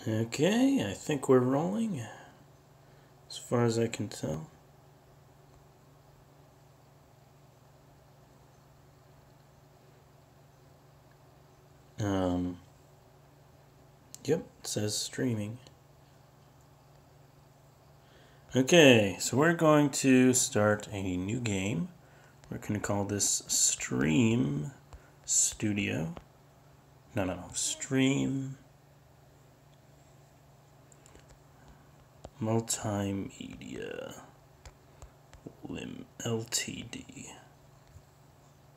Okay, I think we're rolling, as far as I can tell. Yep, it says streaming. Okay, so we're going to start a new game. We're going to call this Stream Studio. No, Stream Multimedia Ltd.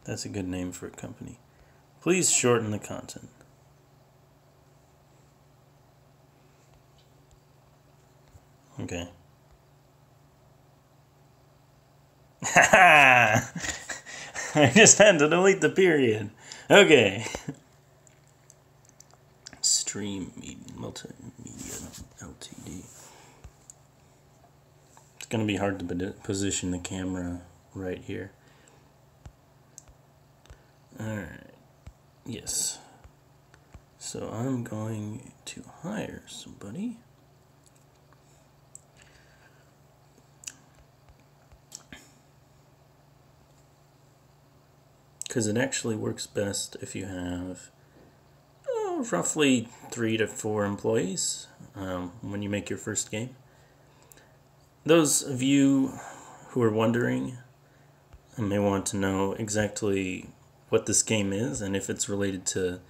That's a good name for a company. Please shorten the content. Okay. I just had to delete the period. Okay. Stream Multimedia Ltd. It's going to be hard to position the camera right here. Alright. Yes. So I'm going to hire somebody. Because it actually works best if you have roughly 3 to 4 employees when you make your first game. Those of you who are wondering may want to know exactly what this game is and if it's related to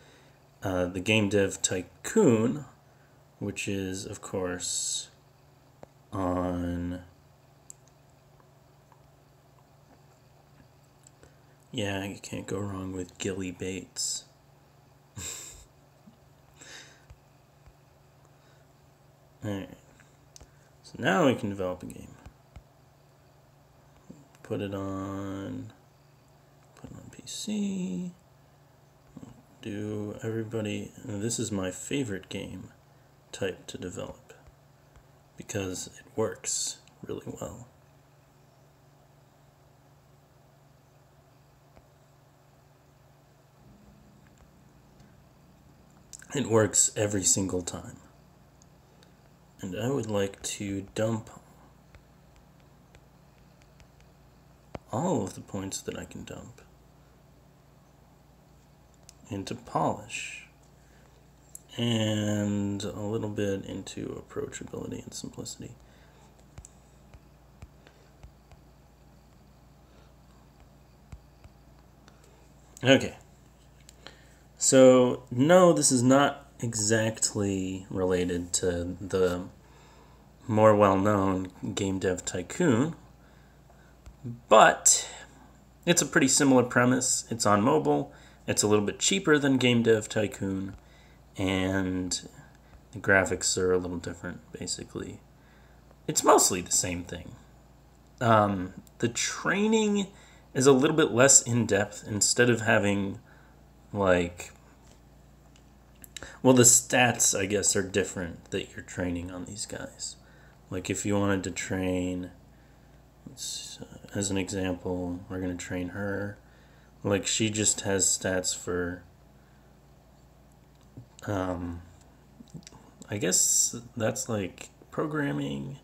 the Game Dev Tycoon, which is, of course, on... Yeah, you can't go wrong with Gilly Bates. Alright. So now we can develop a game. Put it on PC. Do everybody... This is my favorite game type to develop because it works really well. It works every single time. And I would like to dump all of the points that I can dump into polish and a little bit into approachability and simplicity. Okay. So, no, this is not exactly related to the more well-known Game Dev Tycoon, but it's a pretty similar premise. It's on mobile, it's a little bit cheaper than Game Dev Tycoon, and the graphics are a little different, basically. It's mostly the same thing. The training is a little bit less in-depth. Instead of having, like... Well, the stats, I guess, are different that you're training on these guys. Like, if you wanted to train... as an example, we're going to train her. Like, she just has stats for... I guess that's like programming,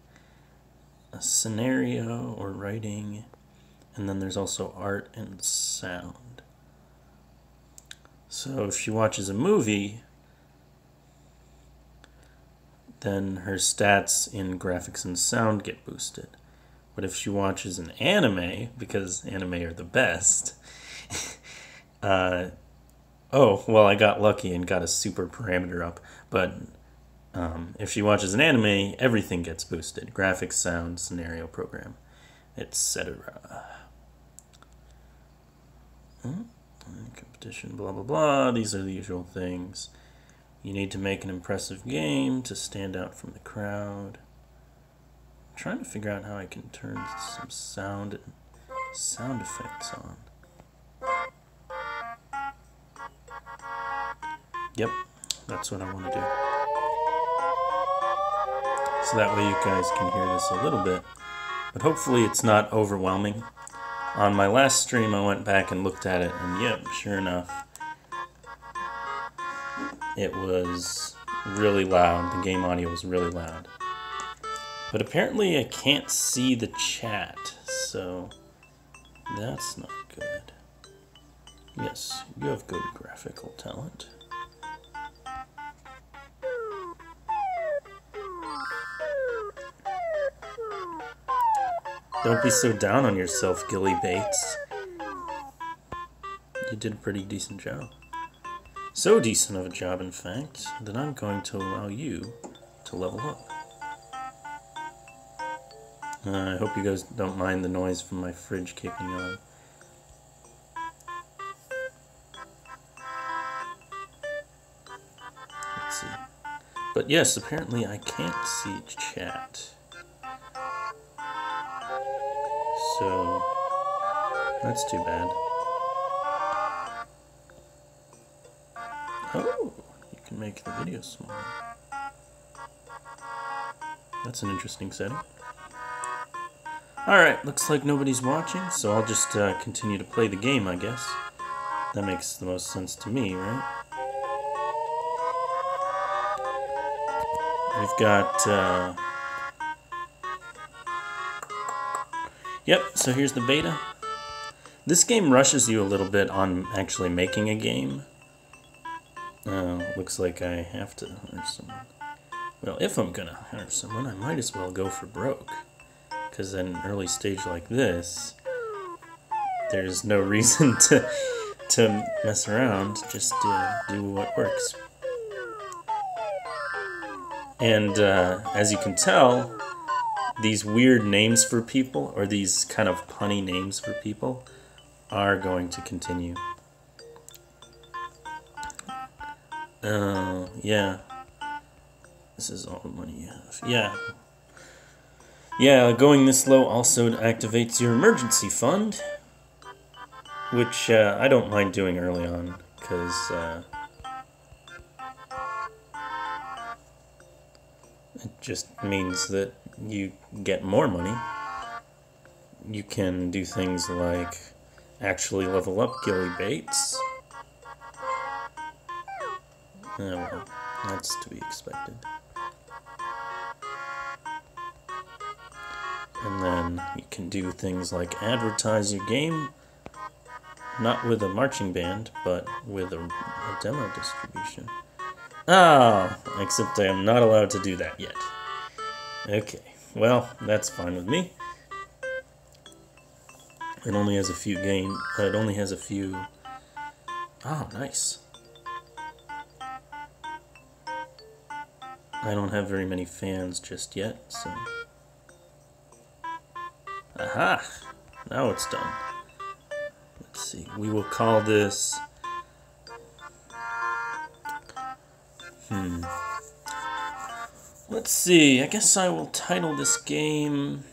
a scenario, or writing. And then there's also art and sound. So if she watches a movie, then her stats in graphics and sound get boosted. But if she watches an anime, because anime are the best, oh, well, I got lucky and got a super parameter up. But if she watches an anime, everything gets boosted. Graphics, sound, scenario, program, etc. Competition, blah, blah, blah. These are the usual things. You need to make an impressive game to stand out from the crowd. I'm trying to figure out how I can turn some sound effects on. Yep, that's what I want to do. So that way you guys can hear this a little bit. But hopefully it's not overwhelming. On my last stream I went back and looked at it, and yep, sure enough, it was really loud. The game audio was really loud. But apparently I can't see the chat, so that's not good. Yes, you have good graphical talent. Don't be so down on yourself, Gilly Bates. You did a pretty decent job. So decent of a job, in fact, that I'm going to allow you to level up. I hope you guys don't mind the noise from my fridge kicking on. Let's see. But yes, apparently I can't see chat. So, that's too bad. Oh, you can make the video smaller. That's an interesting setting. Alright, looks like nobody's watching, so I'll just continue to play the game, I guess. That makes the most sense to me, right? We've got, Yep, so here's the beta. This game rushes you a little bit on actually making a game. Looks like I have to hire someone. Well, if I'm gonna hire someone, I might as well go for broke. Because at an early stage like this, there's no reason to mess around, just do what works. And as you can tell, these weird names for people, or these kind of punny names for people, are going to continue. Yeah. This is all the money you have. Yeah. Yeah, going this low also activates your emergency fund, which I don't mind doing early on, because it just means that you get more money. You can do things like actually level up Gilly Bates. Well, that's to be expected. And then you can do things like advertise your game, not with a marching band, but with a demo distribution. Ah, except I am not allowed to do that yet. Okay, well, that's fine with me. It only has a few it only has a few... Oh, nice. I don't have very many fans just yet, so... Aha! Now it's done. Let's see, we will call this... Let's see, I guess I will title this game...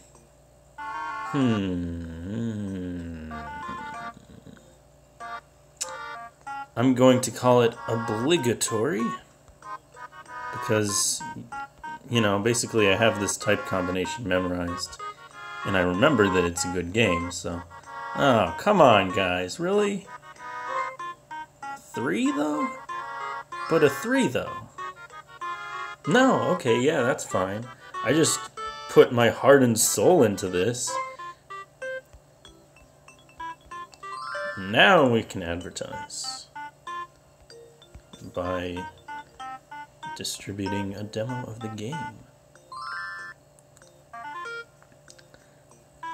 I'm going to call it Obligatory, because, you know, basically I have this type combination memorized, and I remember that it's a good game, so... Oh, come on, guys, really? 3, though? But a 3, though. No, okay, yeah, that's fine. I just put my heart and soul into this. Now we can advertise by distributing a demo of the game.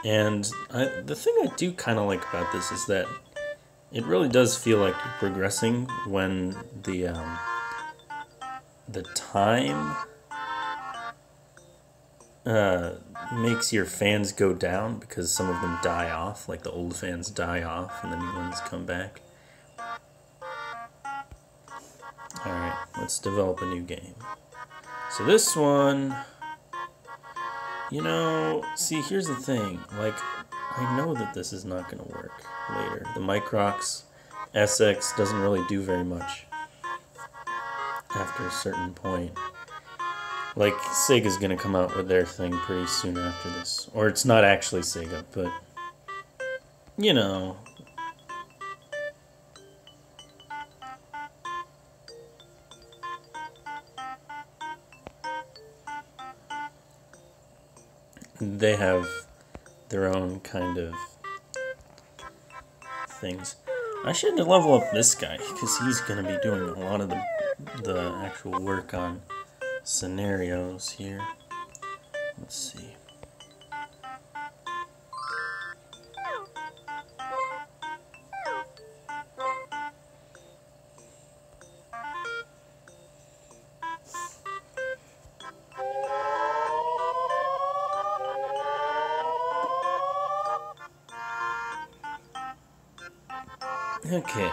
And the thing I do kind of like about this is that it really does feel like you're progressing when the time makes your fans go down, because some of them die off, like the old fans die off and the new ones come back. Alright, let's develop a new game. So this one, you know, see, here's the thing, like, I know that this is not going to work later. The Microx SX doesn't really do very much after a certain point. Like, Sega's gonna come out with their thing pretty soon after this. Or it's not actually Sega, but... You know... they have their own kind of things. I should level up this guy because he's going to be doing a lot of the actual work on scenarios here. Let's see. Okay.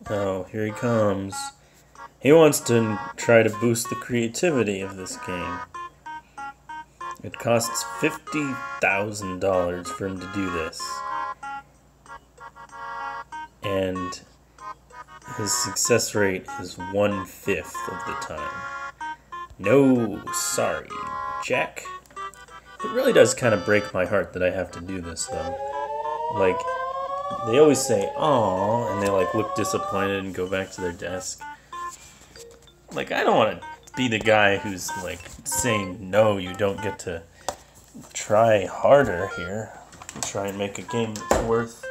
Oh, here he comes. He wants to try to boost the creativity of this game. It costs $50,000 for him to do this. And his success rate is 1/5 of the time. No, sorry, Jack. It really does kind of break my heart that I have to do this, though. Like, they always say, "Aw," and they, like, look disappointed and go back to their desk. Like, I don't want to be the guy who's, like, saying, "No, you don't get to try harder here. Try and make a game that's worth..."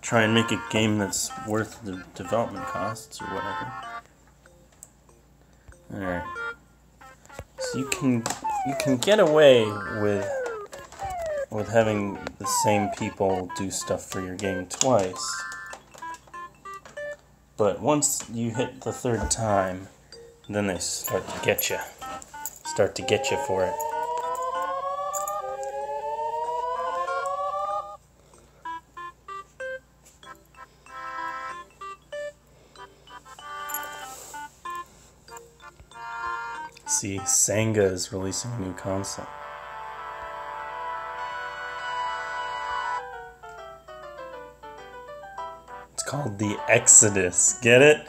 Try and make a game that's worth the development costs or whatever. Alright. So you can get away with having the same people do stuff for your game twice. But once you hit the third time, then they start to get you. Start to get you for it. See, Sega is releasing a new console. It's called the Exodus. Get it?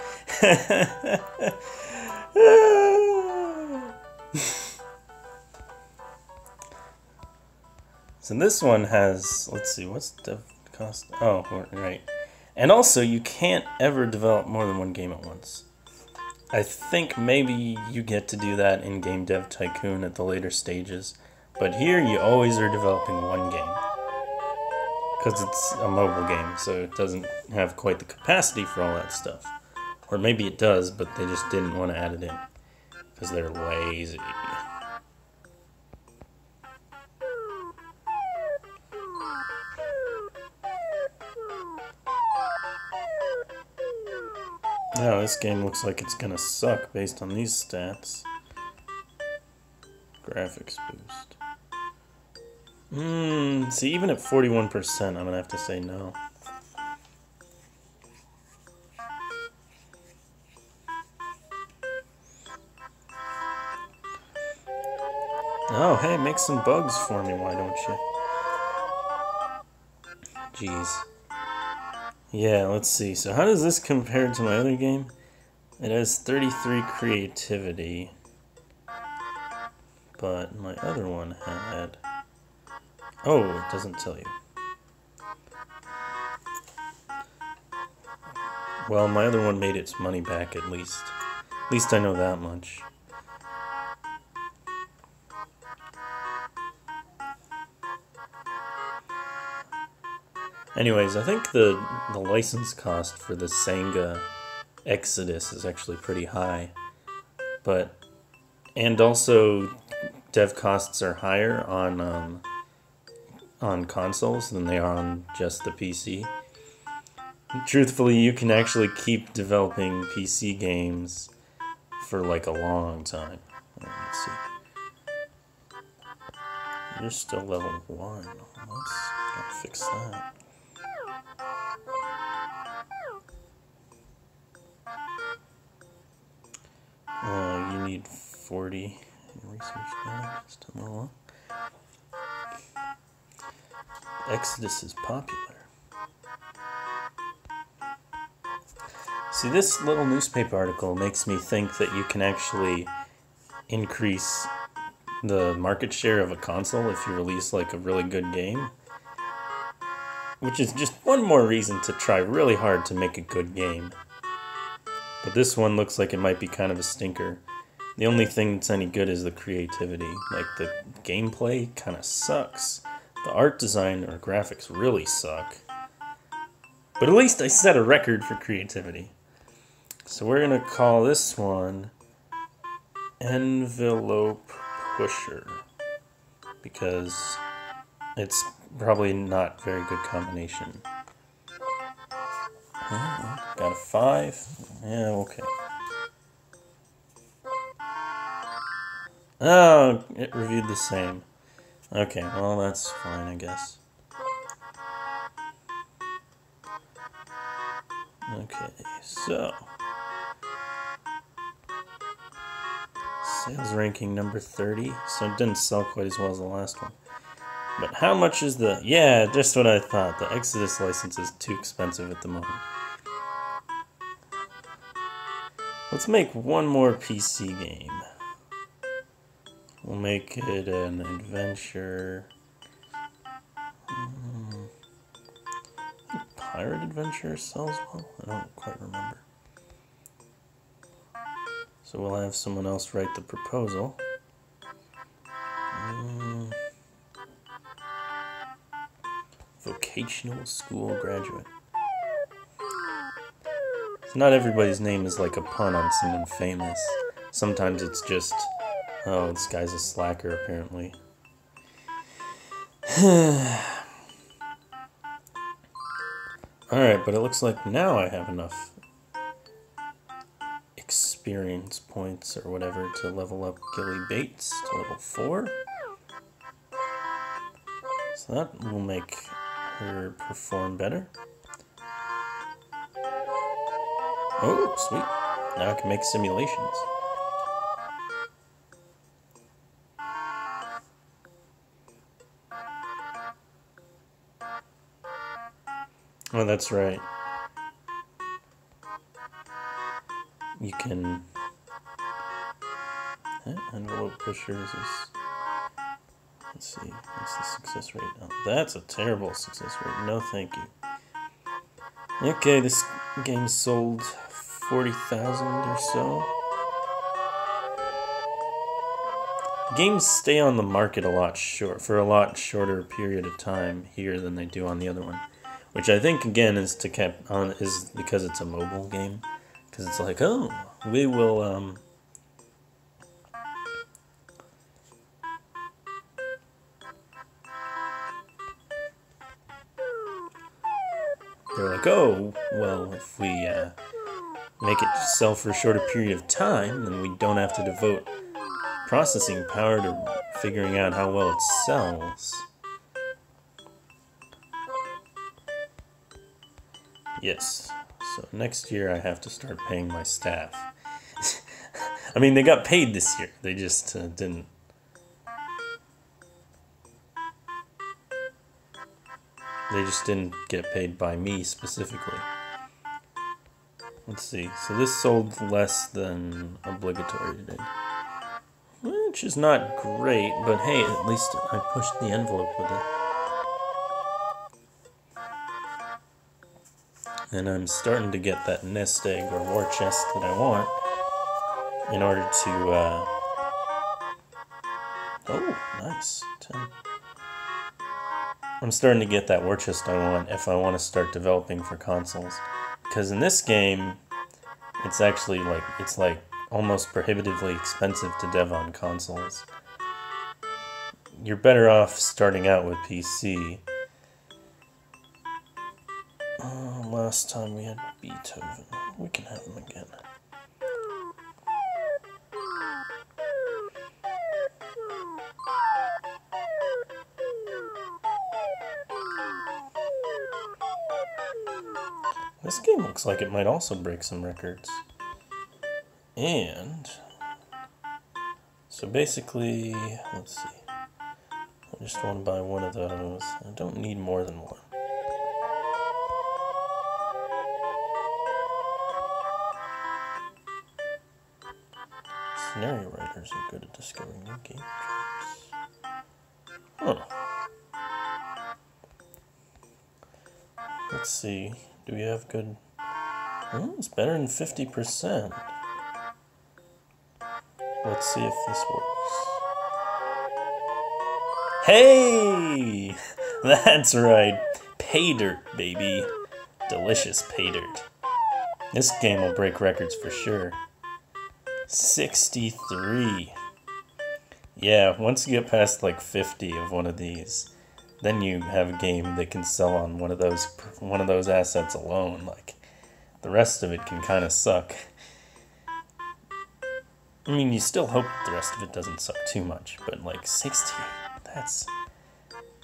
So this one has, let's see, what's the cost? Oh, right. And also, you can't ever develop more than one game at once. I think maybe you get to do that in Game Dev Tycoon at the later stages, but here you always are developing one game. Because it's a mobile game, so it doesn't have quite the capacity for all that stuff. Or maybe it does, but they just didn't want to add it in. Because they're lazy. Now this game looks like it's gonna suck based on these stats. Graphics boost. See, even at 41%, I'm gonna have to say no. Oh, hey, make some bugs for me, why don't you? Jeez. Yeah, let's see. So how does this compare to my other game? It has 33 creativity. But my other one had... Oh, it doesn't tell you. Well, my other one made its money back at least. At least I know that much. Anyways, I think the license cost for the Sega Exodus is actually pretty high. And also dev costs are higher on consoles than they are on just the PC. Truthfully, you can actually keep developing PC games for like a long time. Let's see. You're still level 1. Gotta fix that. You need 40 research damage to level up. Exodus is popular. See, this little newspaper article makes me think that you can actually increase the market share of a console if you release like a really good game. Which is just one more reason to try really hard to make a good game. But this one looks like it might be kind of a stinker. The only thing that's any good is the creativity. Like, the gameplay kind of sucks. The art design or graphics really suck. But at least I set a record for creativity. So we're going to call this one Envelope Pusher. Because it's probably not a very good combination. Got a 5. Yeah, okay. Oh, it reviewed the same. Okay, well, that's fine, I guess. Okay, so sales ranking number 30. So it didn't sell quite as well as the last one. But how much is the... Yeah, just what I thought. The Exodus license is too expensive at the moment. Let's make one more PC game. We'll make it an adventure. Pirate Adventure sells well? I don't quite remember. So we'll have someone else write the proposal. Vocational school graduate. So not everybody's name is like a pun on someone famous. Sometimes it's just, oh, this guy's a slacker apparently. Alright, but it looks like now I have enough experience points or whatever to level up Gilly Bates to level 4. So that will make her perform better. Oh, sweet. Now I can make simulations. Oh, that's right. You can... envelope pushers is... Let's see, what's the success rate? Oh, that's a terrible success rate. No, thank you. Okay, this game sold 40,000 or so. Games stay on the market for a lot shorter period of time here than they do on the other one. Which I think, again, is because it's a mobile game. Because it's like, oh, we will, they're like, oh, well, if we make it sell for a shorter period of time, then we don't have to devote processing power to figuring out how well it sells. Yes. So next year I have to start paying my staff. I mean, they got paid this year. They just didn't. They just didn't get paid by me specifically. Let's see. So this sold less than obligatory did. Which is not great, but hey, at least I pushed the envelope with it. And I'm starting to get that nest egg or war chest that I want in order to, oh, nice. 10. I'm starting to get that war chest I want if I want to start developing for consoles. Because in this game, it's actually like, it's like almost prohibitively expensive to dev on consoles. You're better off starting out with PC. Last time we had Beethoven. We can have him again. This game looks like it might also break some records. And so basically, let's see. I just want to buy one of those. I don't need more than one. Scenario writers are good at discovering new game genres. Huh. Let's see. Do we have good... Oh, it's better than 50%. Let's see if this works. Hey! That's right. Pay dirt, baby. Delicious pay dirt. This game will break records for sure. 63. Yeah, once you get past like 50 of one of these, then you have a game that can sell on one of those assets alone. Like, the rest of it can kind of suck. I mean, you still hope the rest of it doesn't suck too much, but like 60,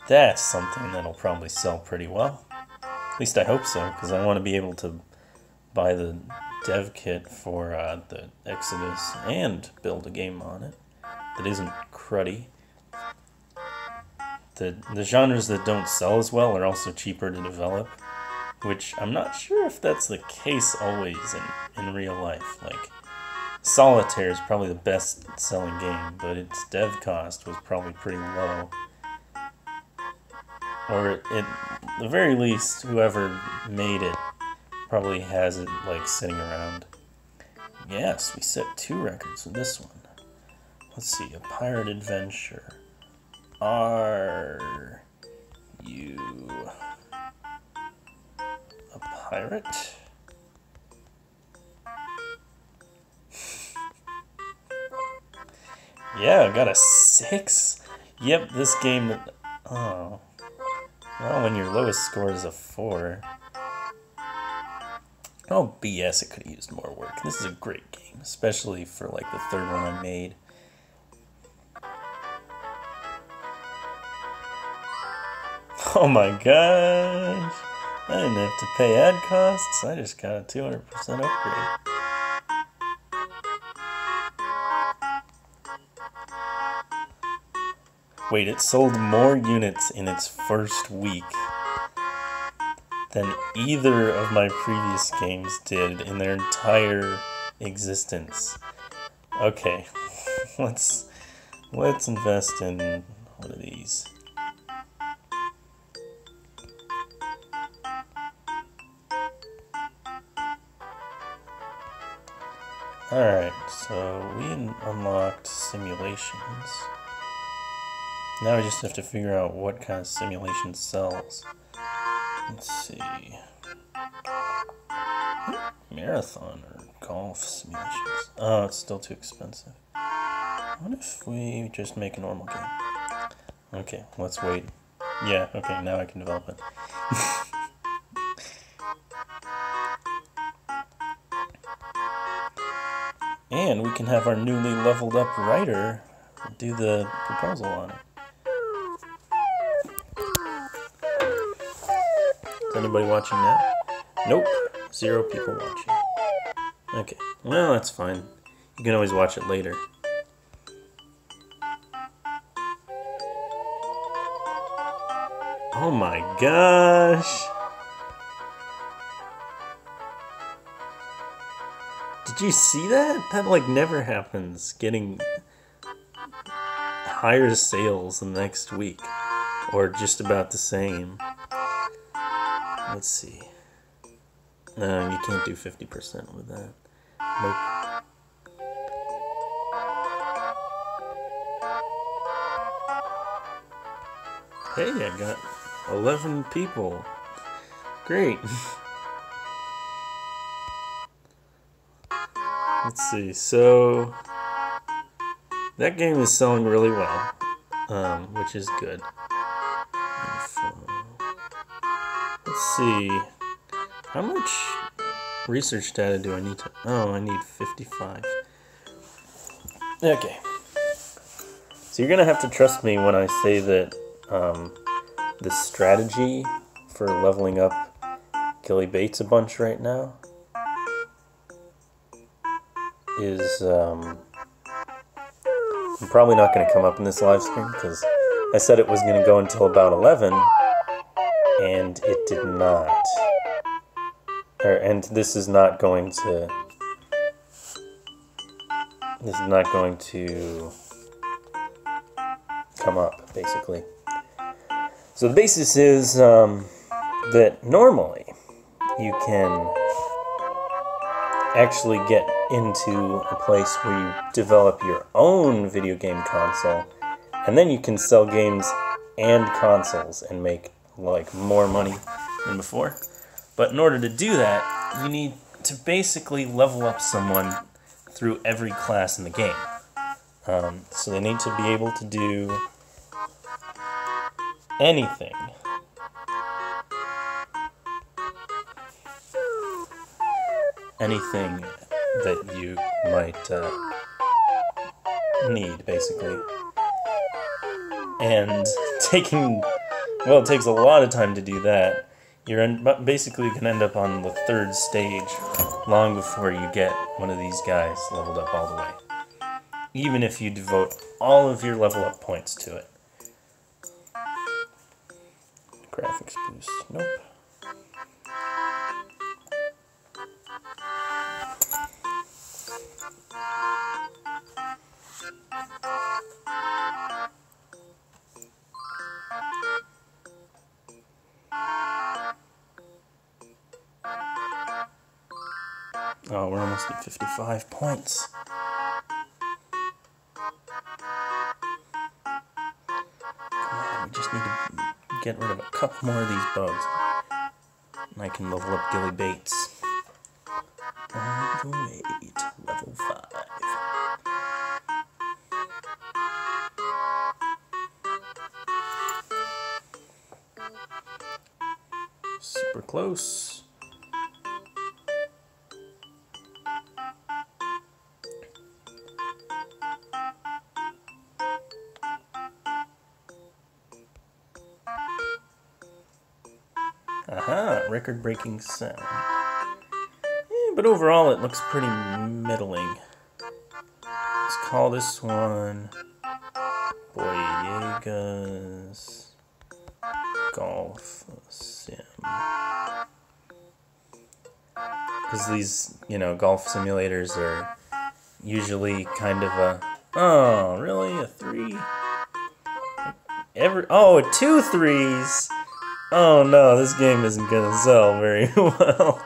that's something that'll probably sell pretty well. At least I hope so, because I want to be able to buy the dev kit for the Exodus and build a game on it that isn't cruddy. The genres that don't sell as well are also cheaper to develop, which I'm not sure if that's the case always in real life. Like, Solitaire is probably the best selling game, but its dev cost was probably pretty low. Or at the very least, whoever made it probably has it like sitting around. Yes, we set 2 records with this one. Let's see, a pirate adventure. Are you a pirate? Yeah, I got a 6. Yep, this game. Oh. Well, when your lowest score is a 4. Oh, BS, it could have used more work. This is a great game, especially for like the 3rd one I made. Oh my gosh! I didn't have to pay ad costs, I just got a 200% upgrade. Wait, it sold more units in its first week than either of my previous games did in their entire existence. Okay, let's invest in one of these. Alright, so we unlocked simulations. Now we just have to figure out what kind of simulation sells. Let's see. Marathon or golf simulations. Oh, it's still too expensive. What if we just make a normal game? Okay, let's wait. Yeah, okay, now I can develop it. And we can have our newly leveled up writer do the proposal on it. Is anybody watching now? Nope. 0 people watching. Okay. Well, that's fine. You can always watch it later. Oh my gosh! Did you see that? That like never happens. Getting higher sales the next week. Or just about the same. Let's see. No, you can't do 50% with that. Nope. Hey, I got 11 people. Great. Let's see. So that game is selling really well, which is good. Let's see. How much research data do I need to... Oh, I need 55. Okay. So you're going to have to trust me when I say that the strategy for leveling up Gilly Bates a bunch right now is... I'm probably not going to come up in this live stream because I said it was going to go until about 11, and it did not. And this is not going to this is not going to come up, basically. So the basis is that normally you can actually get into a place where you develop your own video game console, and then you can sell games and consoles and make like more money than before. But in order to do that, you need to basically level up someone through every class in the game. So they need to be able to do anything. Anything that you might need, basically. And well, it takes a lot of time to do that. You're basically going to end up on the 3rd stage long before you get one of these guys leveled up all the way. Even if you devote all of your level up points to it. Graphics boost, nope. Oh, we're almost at 55 points. Come on, we just need to get rid of a couple more of these bugs. And I can level up Gilly Bates. All the way to level 5. Super close. Aha, record-breaking sound. But overall it looks pretty middling. Let's call this one Boyega's Golf Sim. Because these, golf simulators are usually kind of a... Oh, really? A 3? Oh, 2 3s! Oh no, this game isn't gonna sell very well.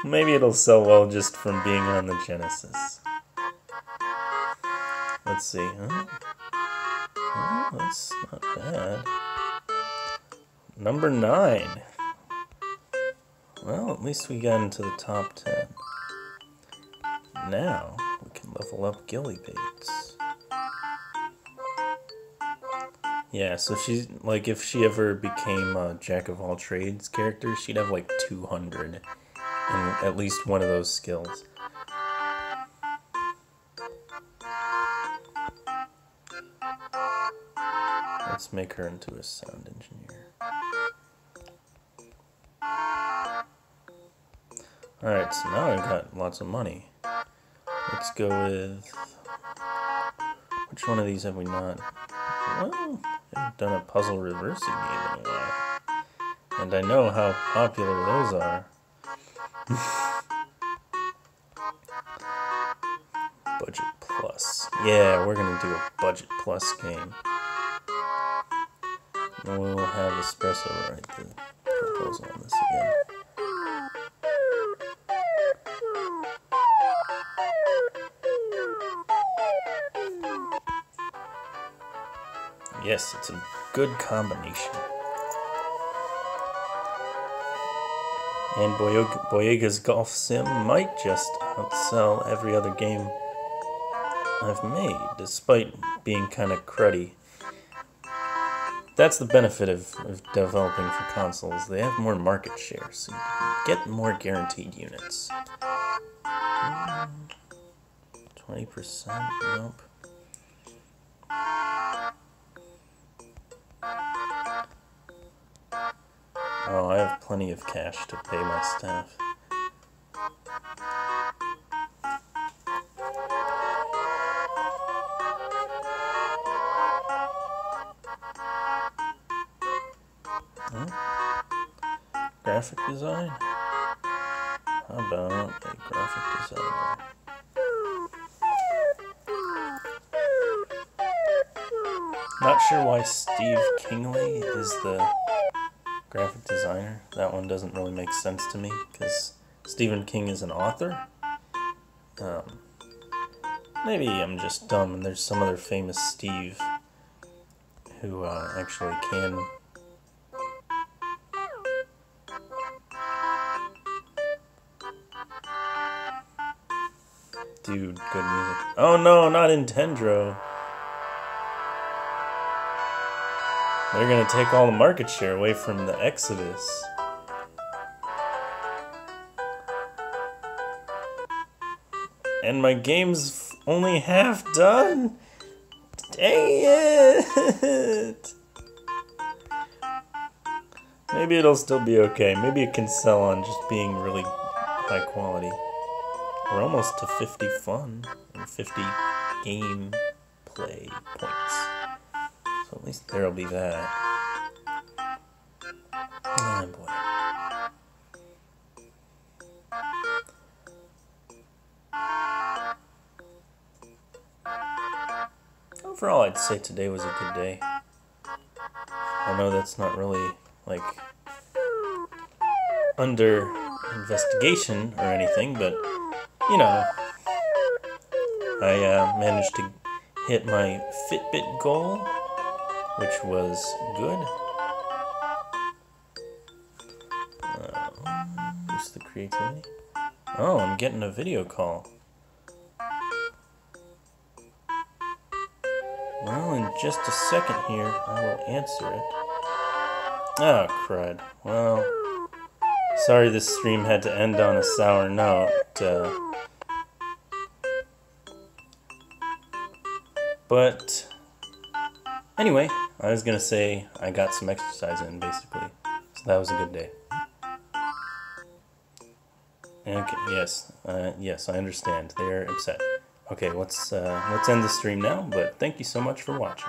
Maybe it'll sell well just from being on the Genesis. Let's see, huh? Oh, that's not bad. Number 9. Well, at least we got into the top 10. Now, we can level up Gilly Bates. Yeah, so she's, like, if she ever became a jack-of-all-trades character, she'd have, like, 200 in at least one of those skills. Let's make her into a sound engineer. Alright, so now I've got lots of money. Let's go with... Which one of these have we not? Well, I haven't done a puzzle reversing game in a while. And I know how popular those are. Budget Plus. Yeah, we're gonna do a Budget Plus game. And we'll have Espresso write the proposal on this again. Yes, it's a good combination. And Boyega's Golf Sim might just outsell every other game I've made, despite being kind of cruddy. That's the benefit of developing for consoles. They have more market share, so you can get more guaranteed units. 20%? Nope. Oh, I have plenty of cash to pay my staff. Oh. Graphic design? How about a graphic designer? Not sure why Steve Kingley is the graphic designer. That one doesn't really make sense to me, because Stephen King is an author. Maybe I'm just dumb and there's some other famous Steve who actually can... Dude, good music. Oh no, not Nintendo. They're gonna take all the market share away from the Exodus. And my game's only half done? Dang it! Maybe it'll still be okay. Maybe it can sell on just being really high quality. We're almost to 50 fun and 50 game play points. So at least there'll be that. Oh boy. Overall, I'd say today was a good day. I know that's not really, like, under investigation or anything, but, you know, I managed to hit my Fitbit goal, which was good. Boost the creativity. Oh, I'm getting a video call. Well, in just a second here, I will answer it. Oh, crud. Well, sorry this stream had to end on a sour note. But, anyway, I was going to say I got some exercise in, basically. So that was a good day. Okay, yes, yes, I understand. They're upset. Okay, let's end the stream now, but thank you so much for watching.